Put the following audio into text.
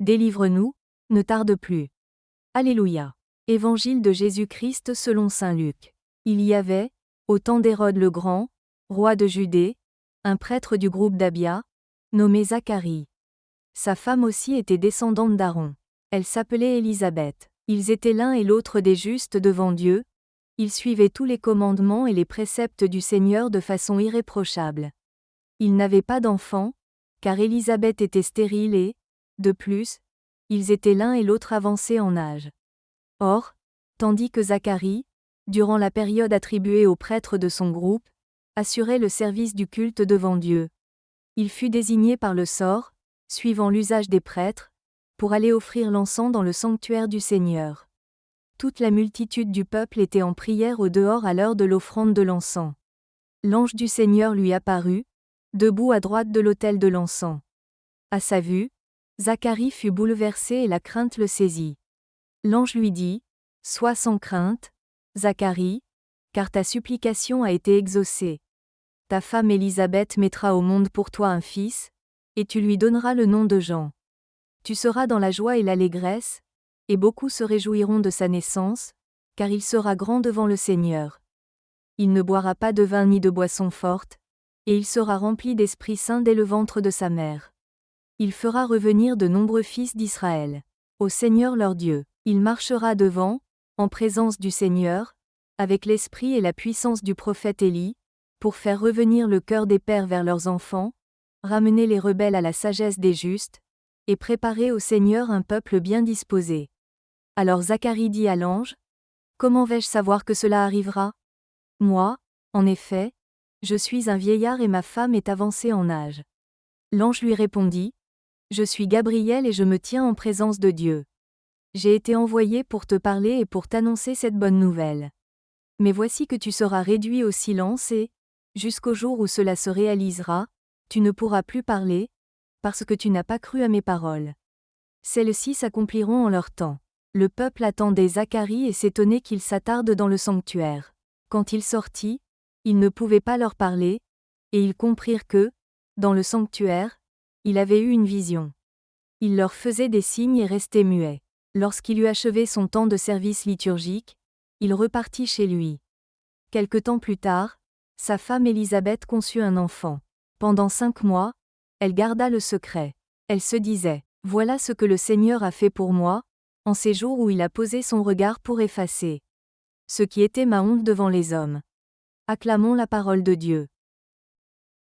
Délivre-nous, ne tarde plus. Alléluia. Évangile de Jésus-Christ selon saint Luc. Il y avait, au temps d'Hérode le Grand, roi de Judée, un prêtre du groupe d'Abia, nommé Zacharie. Sa femme aussi était descendante d'Aaron. Elle s'appelait Élisabeth. Ils étaient l'un et l'autre des justes devant Dieu, ils suivaient tous les commandements et les préceptes du Seigneur de façon irréprochable. Ils n'avaient pas d'enfants, car Élisabeth était stérile et, de plus, ils étaient l'un et l'autre avancés en âge. Or, tandis que Zacharie, durant la période attribuée aux prêtres de son groupe, assurait le service du culte devant Dieu, il fut désigné par le sort, suivant l'usage des prêtres, pour aller offrir l'encens dans le sanctuaire du Seigneur. Toute la multitude du peuple était en prière au dehors à l'heure de l'offrande de l'encens. L'ange du Seigneur lui apparut, debout à droite de l'autel de l'encens. À sa vue, Zacharie fut bouleversé et la crainte le saisit. L'ange lui dit : « Sois sans crainte, Zacharie, car ta supplication a été exaucée. Ta femme Élisabeth mettra au monde pour toi un fils, et tu lui donneras le nom de Jean. Tu seras dans la joie et l'allégresse, et beaucoup se réjouiront de sa naissance, car il sera grand devant le Seigneur. Il ne boira pas de vin ni de boisson forte, et il sera rempli d'Esprit Saint dès le ventre de sa mère. Il fera revenir de nombreux fils d'Israël au Seigneur leur Dieu. Il marchera devant, en présence du Seigneur, avec l'esprit et la puissance du prophète Élie, pour faire revenir le cœur des pères vers leurs enfants, ramener les rebelles à la sagesse des justes, et préparer au Seigneur un peuple bien disposé. » Alors Zacharie dit à l'ange : « Comment vais-je savoir que cela arrivera ? Moi, en effet, je suis un vieillard et ma femme est avancée en âge. » L'ange lui répondit : « Je suis Gabriel et je me tiens en présence de Dieu. J'ai été envoyé pour te parler et pour t'annoncer cette bonne nouvelle. Mais voici que tu seras réduit au silence et, jusqu'au jour où cela se réalisera, tu ne pourras plus parler, parce que tu n'as pas cru à mes paroles. Celles-ci s'accompliront en leur temps. » Le peuple attendait Zacharie et s'étonnait qu'il s'attarde dans le sanctuaire. Quand il sortit, il ne pouvait pas leur parler, et ils comprirent que, dans le sanctuaire, il avait eu une vision. Il leur faisait des signes et restait muet. Lorsqu'il eut achevé son temps de service liturgique, il repartit chez lui. Quelque temps plus tard, sa femme Élisabeth conçut un enfant. Pendant 5 mois, elle garda le secret. Elle se disait : « Voilà ce que le Seigneur a fait pour moi, en ces jours où il a posé son regard pour effacer ce qui était ma honte devant les hommes. » Acclamons la parole de Dieu.